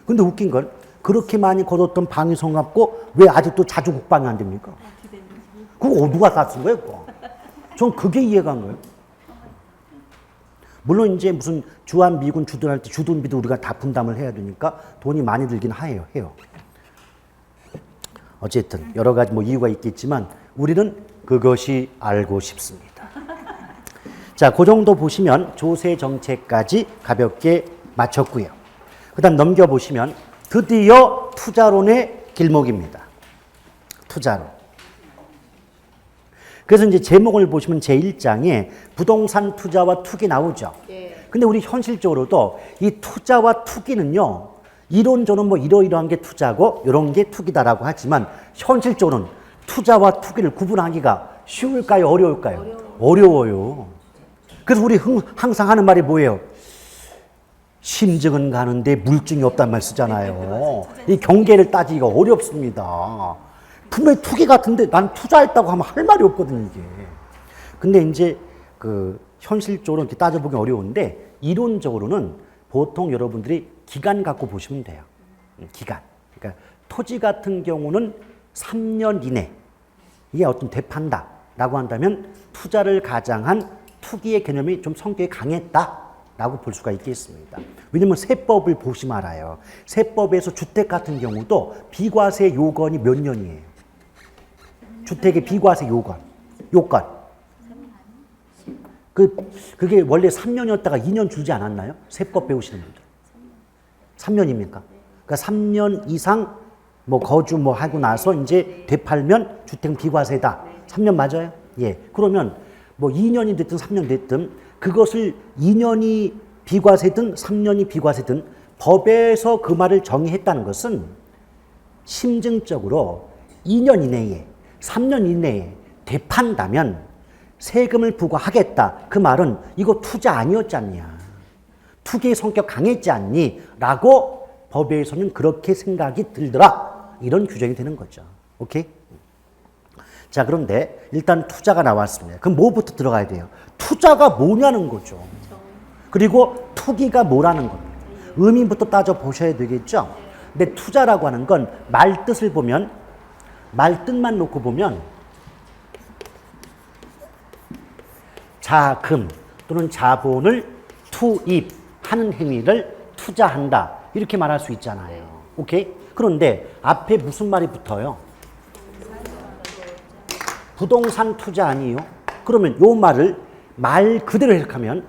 근데 웃긴 건 그렇게 많이 걷었던 방위성 갖고 왜 아직도 자주 국방이 안 됩니까? 그거 누가 다 쓴 거예요, 그거? 전 그게 이해가 안 가요. 물론 이제 무슨 주한 미군 주둔할 때 주둔비도 우리가 다 분담을 해야 되니까 돈이 많이 들긴 해요. 어쨌든 여러 가지 뭐 이유가 있겠지만 우리는 그것이 알고 싶습니다. 자, 그 정도 보시면 조세 정책까지 가볍게 마쳤고요. 그 다음 넘겨보시면 드디어 투자론의 길목입니다. 투자론. 그래서 이제 제목을 보시면 제1장에 부동산 투자와 투기 나오죠. 근데 우리 현실적으로도 이 투자와 투기는요, 이론적으로는 뭐 이러이러한 게 투자고 이런 게 투기다라고 하지만 현실적으로는 투자와 투기를 구분하기가 쉬울까요? 어려울까요? 어려워요. 그래서 우리 항상 하는 말이 뭐예요? 심증은 가는데 물증이 없단 말 쓰잖아요. 이 경계를 따지기가 어렵습니다. 분명히 투기 같은데 난 투자했다고 하면 할 말이 없거든요, 이게. 근데 이제 그 현실적으로 이렇게 따져보기 어려운데 이론적으로는 보통 여러분들이 기간 갖고 보시면 돼요. 기간. 그러니까 토지 같은 경우는 3년 이내 이게 어떤 되판다라고 한다면 투자를 가장한 투기의 개념이 좀 성격이 강했다라고 볼 수가 있겠습니다. 왜냐하면 세법을 보시면 알아요. 세법에서 주택 같은 경우도 비과세 요건이 몇 년이에요? 주택의 비과세 요건. 그게 원래 3년이었다가 2년 줄지 않았나요? 세법 배우시는 분들. 3년입니까? 그러니까 3년 이상 뭐 거주 뭐 하고 나서 이제 되팔면 주택 비과세다. 3년 맞아요? 예. 그러면 뭐 2년이 됐든 3년 됐든 그것을 2년이 비과세든 3년이 비과세든 법에서 그 말을 정의했다는 것은 심증적으로 2년 이내에 3년 이내에 되판다면 세금을 부과하겠다. 그 말은 이거 투자 아니었지 않냐. 투기의 성격 강했지 않니? 라고 법에서는 그렇게 생각이 들더라. 이런 규정이 되는 거죠. 오케이? 자, 그런데 일단 투자가 나왔습니다. 그럼 뭐부터 들어가야 돼요? 투자가 뭐냐는 거죠. 그리고 투기가 뭐라는 겁니다. 의미부터 따져보셔야 되겠죠. 근데 투자라고 하는 건 말뜻을 보면, 말뜻만 놓고 보면 자금 또는 자본을 투입하는 행위를 투자한다. 이렇게 말할 수 있잖아요. 오케이? 그런데 앞에 무슨 말이 붙어요? 부동산 투자 아니에요? 그러면 요 말을 말 그대로 해석하면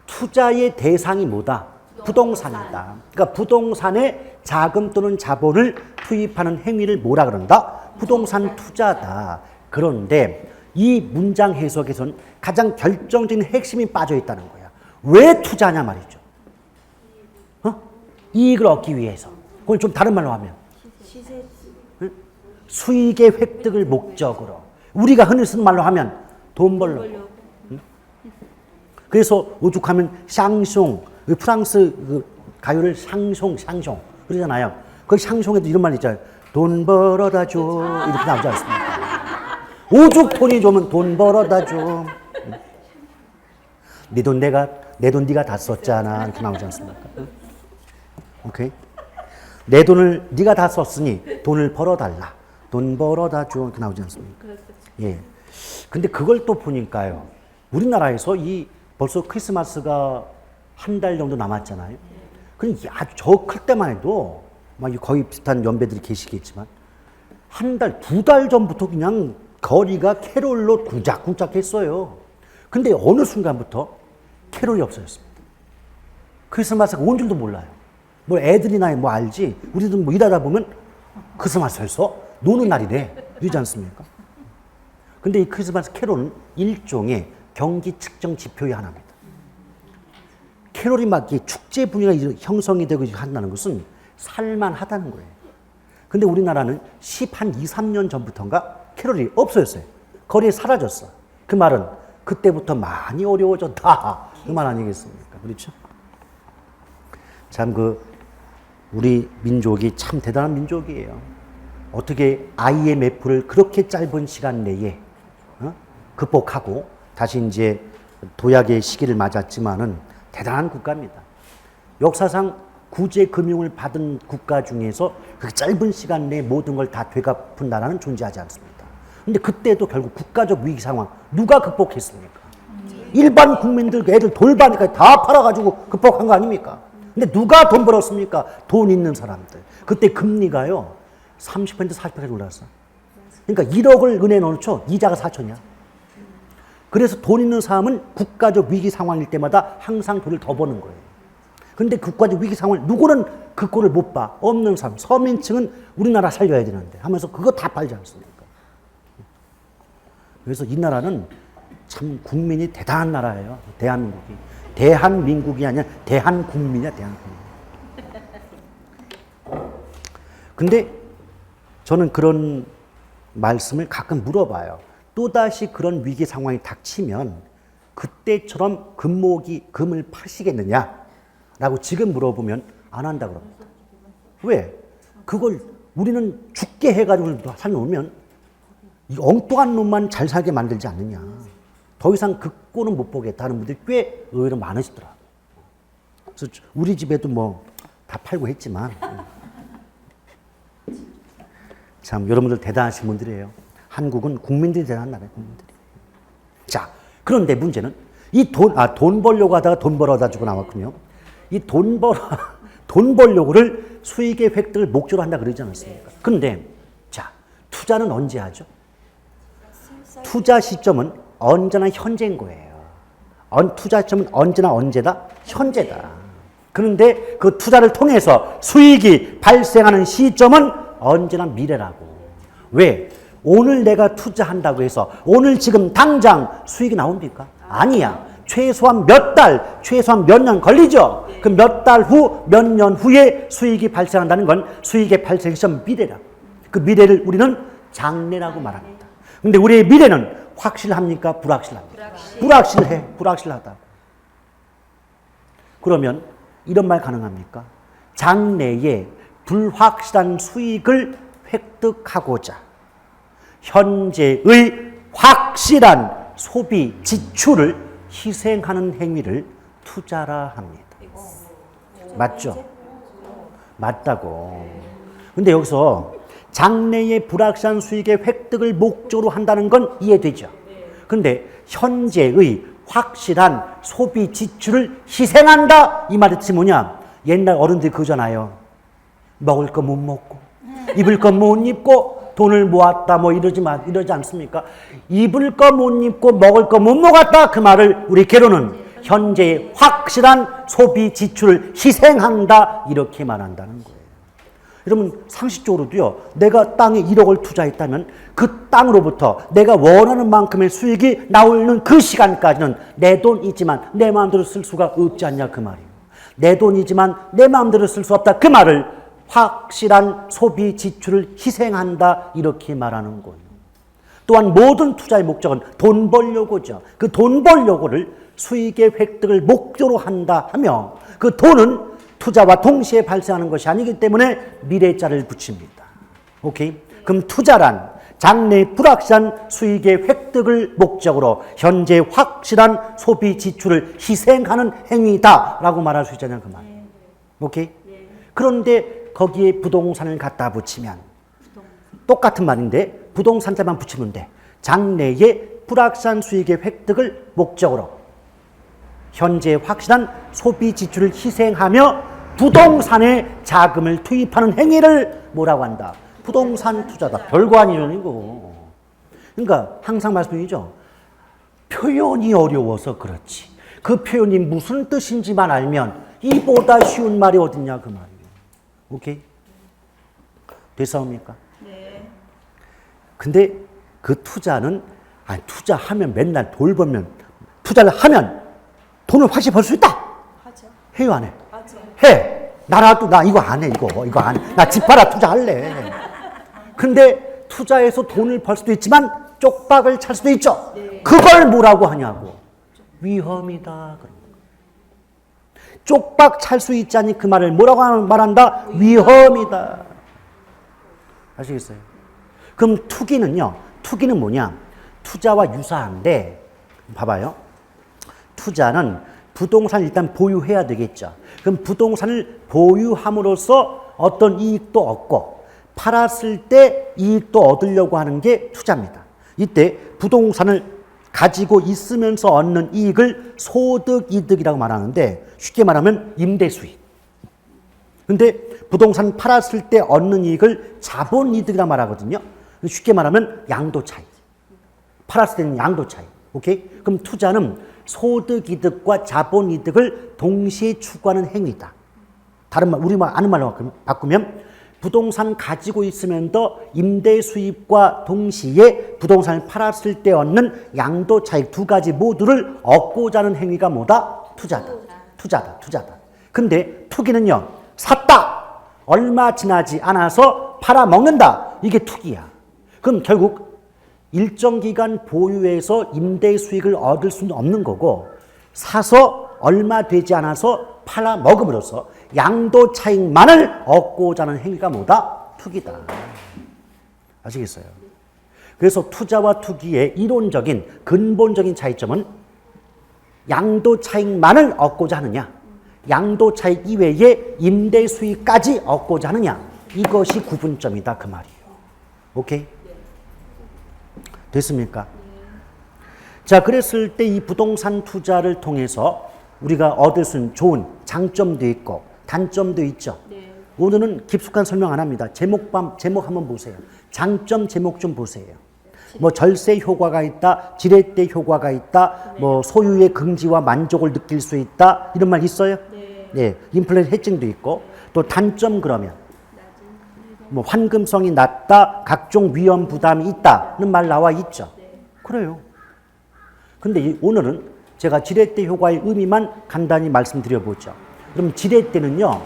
투자의 대상이 뭐다? 부동산이다. 그러니까 부동산에 자금 또는 자본을 투입하는 행위를 뭐라 그런다? 부동산 투자다. 그런데 이 문장 해석에선 가장 결정적인 핵심이 빠져 있다는 거야. 왜 투자냐 말이죠. 이익을 얻기 위해서. 그걸 좀 다른 말로 하면 수익의 획득을 목적으로. 우리가 흔히 쓰는 말로 하면 돈 벌려고. 그래서 오죽하면 샹숑, 프랑스 그 가요를 샹숑 그러잖아요. 거기 샹숑에도 이런 말 있잖아요. 돈 벌어다 줘. 이렇게 나오지 않습니까? 오죽 돈이 좋으면 돈 벌어다 줘. 내 돈 네가 다 썼잖아. 이렇게 나오지 않습니까? 오케이? 내 돈을 네가 다 썼으니 돈을 벌어달라. 돈 벌어다 줘. 이렇게 나오지 않습니까? 예. 근데 그걸 또 보니까요. 우리나라에서 벌써 크리스마스가 한 달 정도 남았잖아요. 그럼 아주 저 클 때만 해도 막 거의 비슷한 연배들이 계시겠지만 한 달, 2달 전부터 그냥 거리가 캐롤로 쿵짝쿵짝했어요. 근데 어느 순간부터 캐롤이 없어졌습니다. 크리스마스가 온 줄도 몰라요. 뭐 애들이나 뭐 알지. 우리도 뭐 일하다 보면 크리스마스에서 노는 날이래. 이러지 않습니까? 근데 이 크리스마스 캐롤은 일종의 경기 측정 지표의 하나입니다. 캐롤이 막 축제 분위기가 형성이 되고 한다는 것은 살만하다는 거예요. 근데 우리나라는 2, 3년 전부터인가 캐롤이 없어졌어요. 거리에 사라졌어. 그 말은 그때부터 많이 어려워졌다. 그 말 아니겠습니까? 그렇죠? 참 우리 민족이 참 대단한 민족이에요. 어떻게 IMF를 그렇게 짧은 시간 내에 극복하고 다시 이제 도약의 시기를 맞았지만은 대단한 국가입니다. 역사상 구제 금융을 받은 국가 중에서 그 짧은 시간 내에 모든 걸 다 되갚은 나라는 존재하지 않습니다. 근데 그때도 결국 국가적 위기 상황 누가 극복했습니까? 일반 국민들 애들 돌반니까 다 팔아가지고 극복한 거 아닙니까? 근데 누가 돈 벌었습니까? 돈 있는 사람들. 그때 금리가요 30% 40% 올랐어. 그러니까 1억을 은행에 넣어놓죠. 이자가 4천이야. 그래서 돈 있는 사람은 국가적 위기 상황일 때마다 항상 돈을 더 버는 거예요. 근데 국가적 위기 상황을 누구는 그 꼴을 못 봐. 없는 사람. 서민층은 우리나라 살려야 되는데 하면서 그거 다 팔지 않습니까? 그래서 이 나라는 참 국민이 대단한 나라예요. 대한민국이. 대한민국이 아니라 대한국민이야. 대한국민. 근데 저는 그런 말씀을 가끔 물어봐요. 또다시 그런 위기 상황이 닥치면 그때처럼 금을 파시겠느냐? 라고 지금 물어보면 안 한다 그럽니다. 왜? 그걸 우리는 죽게 해가지고 살려놓으면 이 엉뚱한 놈만 잘 살게 만들지 않느냐. 더 이상 그 꼴은 못 보겠다 하는 분들이 꽤 의외로 많으시더라고요. 그래서 우리 집에도 뭐 다 팔고 했지만 참 여러분들 대단하신 분들이에요. 한국은 국민들이 대단한 나라예요. 국민들이. 자, 그런데 문제는 돈 벌려고 하다가 돈 벌어다 주고 나왔군요. 이 돈 벌려고를 수익의 획득을 목적으로 한다 그러지 않았습니까? 그런데 자, 투자는 언제 하죠? 투자 시점은 언제나 현재인 거예요. 투자점은 언제다? 현재다. 그런데 그 투자를 통해서 수익이 발생하는 시점은 언제나 미래라고. 왜? 오늘 내가 투자한다고 해서 오늘 지금 당장 수익이 나옵니까? 아니야. 최소한 몇 달, 최소한 몇 년 걸리죠. 그 몇 달 후, 몇 년 후에 수익이 발생한다는 건 수익의 발생 시점 미래라고. 그 미래를 우리는 장래라고 말합니다. 근데 우리의 미래는 확실합니까? 불확실합니까? 불확실해. 불확실하다. 그러면 이런 말 가능합니까? 장래에 불확실한 수익을 획득하고자 현재의 확실한 소비 지출을 희생하는 행위를 투자라 합니다. 맞죠? 맞다고. 근데 여기서 장래의 불확실한 수익의 획득을 목적으로 한다는 건 이해되죠? 근데 현재의 확실한 소비 지출을 희생한다 이 말의 뜻이 뭐냐? 옛날 어른들이 그러잖아요. 먹을 거 못 먹고 입을 거 못 입고 돈을 모았다 뭐 이러지 않습니까? 입을 거 못 입고 먹을 거 못 먹었다 그 말을 우리 개로는 현재의 확실한 소비 지출을 희생한다 이렇게 말한다는 거예요. 여러분 상식적으로도요. 내가 땅에 1억을 투자했다면 그 땅으로부터 내가 원하는 만큼의 수익이 나오는 그 시간까지는 내 돈이지만 내 마음대로 쓸 수가 없지 않냐 그 말이에요. 내 돈이지만 내 마음대로 쓸 수 없다 그 말을 확실한 소비 지출을 희생한다 이렇게 말하는 거예요. 또한 모든 투자의 목적은 돈 벌려고죠. 그 돈 벌려고를 수익의 획득을 목적으로 한다 하며 그 돈은 투자와 동시에 발생하는 것이 아니기 때문에 미래자를 붙입니다. 오케이? 그럼 투자란 장래 불확실한 수익의 획득을 목적으로 현재 확실한 소비 지출을 희생하는 행위다라고 말할 수 있잖아요. 그 말. 오케이? 그런데 거기에 부동산을 갖다 붙이면 똑같은 말인데 부동산자만 붙이면 돼. 장래의 불확실한 수익의 획득을 목적으로 현재 확실한 소비 지출을 희생하며 부동산에 자금을 투입하는 행위를 뭐라고 한다? 부동산 투자다. 별거 아니에요, 이거. 그러니까 항상 말씀드리죠. 표현이 어려워서 그렇지. 그 표현이 무슨 뜻인지만 알면 이보다 쉬운 말이 어딨냐 그 말이에요. 오케이? 됐사옵니까? 네. 근데 그 투자는 투자하면 맨날 돈 벌면 투자를 하면 돈을 확실히 벌 수 있다. 하죠. 해요 안 해? 하죠. 해. 나라도 나 이거 안 해. 이거 안 해. 나 집 팔아 투자할래. 근데 투자해서 돈을 벌 수도 있지만 쪽박을 찰 수도 있죠. 네. 그걸 뭐라고 하냐고. 위험이다. 쪽박 찰 수 있자니 그 말을 뭐라고 말한다? 위험이다. 아시겠어요? 그럼 투기는요. 투기는 뭐냐? 투자와 유사한데 봐봐요. 투자는 부동산을 일단 보유해야 되겠죠. 그럼 부동산을 보유함으로써 어떤 이익도 얻고 팔았을 때 이익도 얻으려고 하는 게 투자입니다. 이때 부동산을 가지고 있으면서 얻는 이익을 소득이득이라고 말하는데 쉽게 말하면 임대수익. 근데 부동산 팔았을 때 얻는 이익을 자본이득이라고 말하거든요. 쉽게 말하면 양도차익. 팔았을 때는 양도차익. 오케이? 그럼 투자는 소득이득과 자본이득을 동시에 추구하는 행위다. 다른 말, 우리말 아는 말로 바꾸면 부동산 가지고 있으면 더 임대 수입과 동시에 부동산을 팔았을 때 얻는 양도차익 두 가지 모두를 얻고자 하는 행위가 뭐다? 투자다. 근데 투기는요. 샀다. 얼마 지나지 않아서 팔아먹는다. 이게 투기야. 그럼 결국 일정 기간 보유해서 임대 수익을 얻을 수는 없는 거고 사서 얼마 되지 않아서 팔아먹음으로써 양도 차익만을 얻고자 하는 행위가 뭐다? 투기다. 아시겠어요? 그래서 투자와 투기의 이론적인 근본적인 차이점은 양도 차익만을 얻고자 하느냐 양도 차익 이외에 임대 수익까지 얻고자 하느냐 이것이 구분점이다 그 말이에요. 오케이? 됐습니까? 자, 그랬을 때 이 부동산 투자를 통해서 우리가 얻을 수 있는 좋은 장점도 있고 단점도 있죠. 네. 오늘은 깊숙한 설명 안 합니다. 제목 한번 보세요. 장점 제목 좀 보세요. 뭐 절세 효과가 있다, 지렛대 효과가 있다, 뭐 소유의 긍지와 만족을 느낄 수 있다, 이런 말 있어요? 네. 인플레이션 해증도 있고, 또 단점 그러면 뭐 환금성이 낮다, 각종 위험 부담이 있다는 말 나와 있죠. 그래요. 근데 오늘은 제가 지렛대 효과의 의미만 간단히 말씀드려보죠. 그럼 지렛대는요,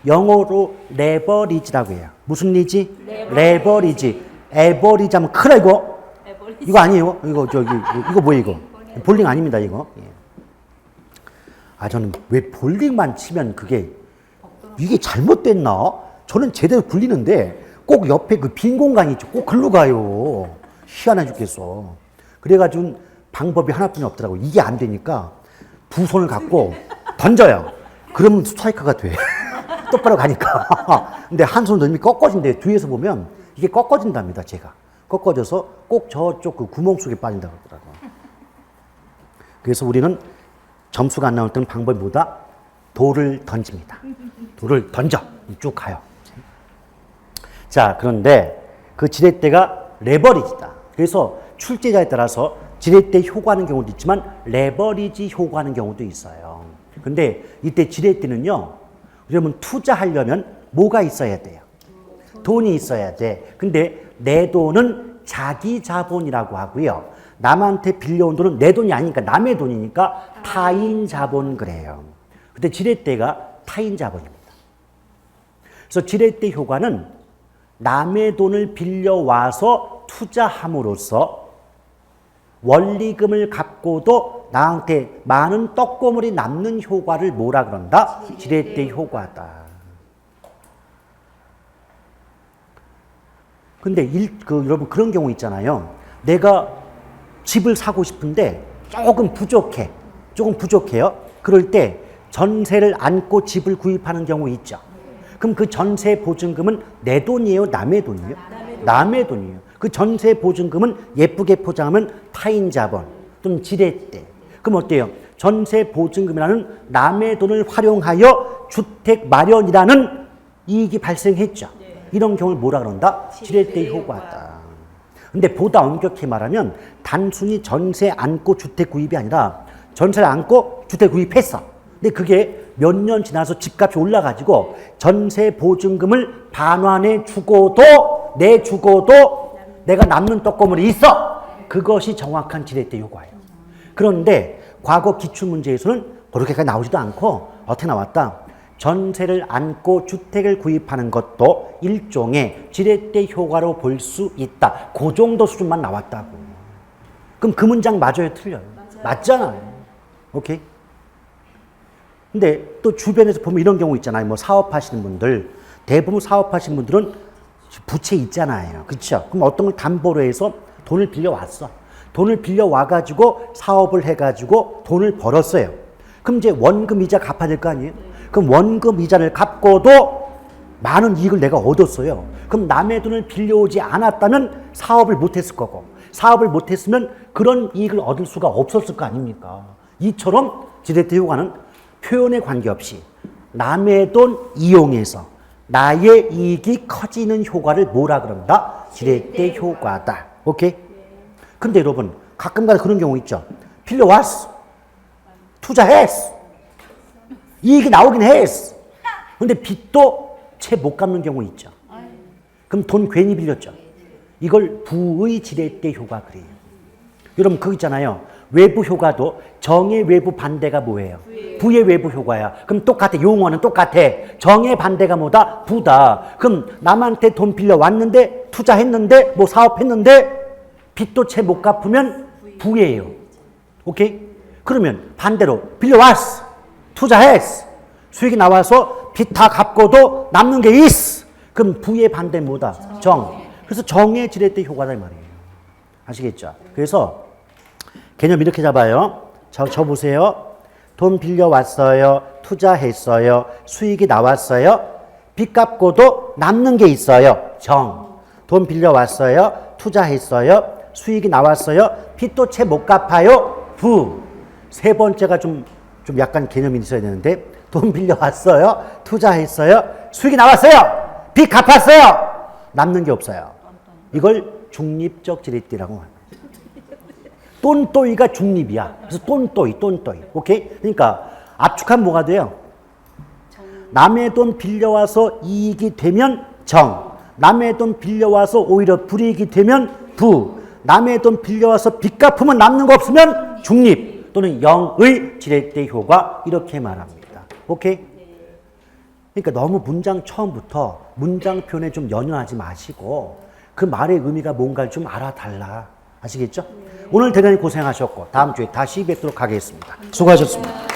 영어로 레버리지라고 해요. 무슨 리지? 레버리지. 에버리지 하면 크다 이거. 이거 아니에요? 이거 뭐예요 이거? 볼링 아닙니다 이거. 예. 아 저는 왜 볼링만 치면 이게 잘못됐나? 저는 제대로 굴리는데 꼭 옆에 그 빈 공간이 있죠. 꼭 글로 가요. 희한해 죽겠어. 그래가지고 방법이 하나뿐이 없더라고. 이게 안 되니까 두 손을 갖고 던져요. 그럼 스트라이커가 돼. 똑바로 가니까. 근데 한 손 던지면 꺾어진대. 뒤에서 보면 이게 꺾어진답니다. 제가. 꺾어져서 꼭 저쪽 그 구멍 속에 빠진다고 그러더라고. 그래서 우리는 점수가 안 나올 때는 방법이 뭐다? 돌을 던집니다. 돌을 던져. 쭉 가요. 자, 그런데 그 지렛대가 레버리지다. 그래서 출제자에 따라서 지렛대 효과하는 경우도 있지만 레버리지 효과하는 경우도 있어요. 근데 이때 지렛대는요, 그러면 투자하려면 뭐가 있어야 돼요? 돈이 있어야 돼. 근데 내 돈은 자기 자본이라고 하고요. 남한테 빌려온 돈은 내 돈이 아니니까 남의 돈이니까 타인 자본 그래요. 근데 지렛대가 타인 자본입니다. 그래서 지렛대 효과는 남의 돈을 빌려와서 투자함으로써 원리금을 갚고도 나한테 많은 떡고물이 남는 효과를 뭐라 그런다? 지렛대 효과다. 근데 여러분 그런 경우 있잖아요. 내가 집을 사고 싶은데 조금 부족해요. 그럴 때 전세를 안고 집을 구입하는 경우 있죠. 그럼 그 전세 보증금은 내 돈이에요? 남의 돈이에요? 남의 돈이에요. 그 전세 보증금은 예쁘게 포장하면 타인 자본 또는 지렛대. 그럼 어때요? 전세 보증금이라는 남의 돈을 활용하여 주택 마련이라는 이익이 발생했죠. 이런 경우를 뭐라 그런다? 지렛대 효과다. 근데 보다 엄격히 말하면 단순히 전세 안고 주택 구입이 아니라 전세를 안고 주택 구입했어. 근데 그게 몇 년 지나서 집값이 올라가지고 전세 보증금을 반환해 주고도 내주고도 내가 남는 떡고물이 있어. 그것이 정확한 지렛대 효과예요. 그런데 과거 기출문제에서는 그렇게까지 나오지도 않고 어떻게 나왔다? 전세를 안고 주택을 구입하는 것도 일종의 지렛대 효과로 볼 수 있다. 그 정도 수준만 나왔다고. 그럼 그 문장 맞아요? 틀려요? 맞잖아요. 오케이? 근데 또 주변에서 보면 이런 경우 있잖아요. 뭐 사업하시는 분들, 대부분 사업하시는 분들은 부채 있잖아요. 그렇죠? 그럼 어떤 걸 담보로 해서 돈을 빌려왔어. 돈을 빌려와가지고 사업을 해가지고 돈을 벌었어요. 그럼 이제 원금 이자 갚아야 될 거 아니에요? 그럼 원금 이자를 갚고도 많은 이익을 내가 얻었어요. 그럼 남의 돈을 빌려오지 않았다면 사업을 못했을 거고, 사업을 못했으면 그런 이익을 얻을 수가 없었을 거 아닙니까? 이처럼 지렛대 효과는 표현에 관계없이 남의 돈 이용해서 나의 이익이 커지는 효과를 뭐라 그런다? 지렛대 효과다. 오케이? 근데 여러분 가끔가다 그런 경우 있죠. 빌려왔어. 투자했어. 이익이 나오긴 했어. 근데 빚도 채 못 갚는 경우 있죠. 그럼 돈 괜히 빌렸죠. 이걸 부의 지렛대 효과 그래요. 여러분 그거 있잖아요. 외부 효과도 정의 외부 반대가 뭐예요? 부의 외부 효과야. 그럼 똑같아. 용어는 똑같아. 정의 반대가 뭐다? 부다. 그럼 남한테 돈 빌려왔는데 투자했는데 뭐 사업했는데 빚도 채 못 갚으면 부예요. 오케이? 그러면 반대로 빌려왔어. 투자했어. 수익이 나와서 빚 다 갚고도 남는 게 있어. 그럼 부의 반대 뭐다? 정. 그래서 정의 지렛대 효과다 이 말이에요. 아시겠죠? 그래서 개념 이렇게 잡아요. 저 보세요. 돈 빌려왔어요. 투자했어요. 수익이 나왔어요. 빚 갚고도 남는 게 있어요. 정. 돈 빌려왔어요. 투자했어요. 수익이 나왔어요. 빚도 채 못 갚아요. 부. 세 번째가 좀 약간 개념이 있어야 되는데 돈 빌려왔어요. 투자했어요. 수익이 나왔어요. 빚 갚았어요. 남는 게 없어요. 이걸 중립적 지렛대라고 합니다. 똔또이가 중립이야. 그래서 똔또이. 오케이? 그러니까 압축하면 뭐가 돼요? 남의 돈 빌려와서 이익이 되면 정. 남의 돈 빌려와서 오히려 불이익이 되면 부. 남의 돈 빌려와서 빚 갚으면 남는 거 없으면 중립 또는 영의 지렛대 효과 이렇게 말합니다. 오케이? 그러니까 너무 문장 처음부터 문장 표현에 좀 연연하지 마시고 그 말의 의미가 뭔가를 좀 알아달라. 아시겠죠? 오늘 대단히 고생하셨고 다음 주에 다시 뵙도록 하겠습니다. 수고하셨습니다.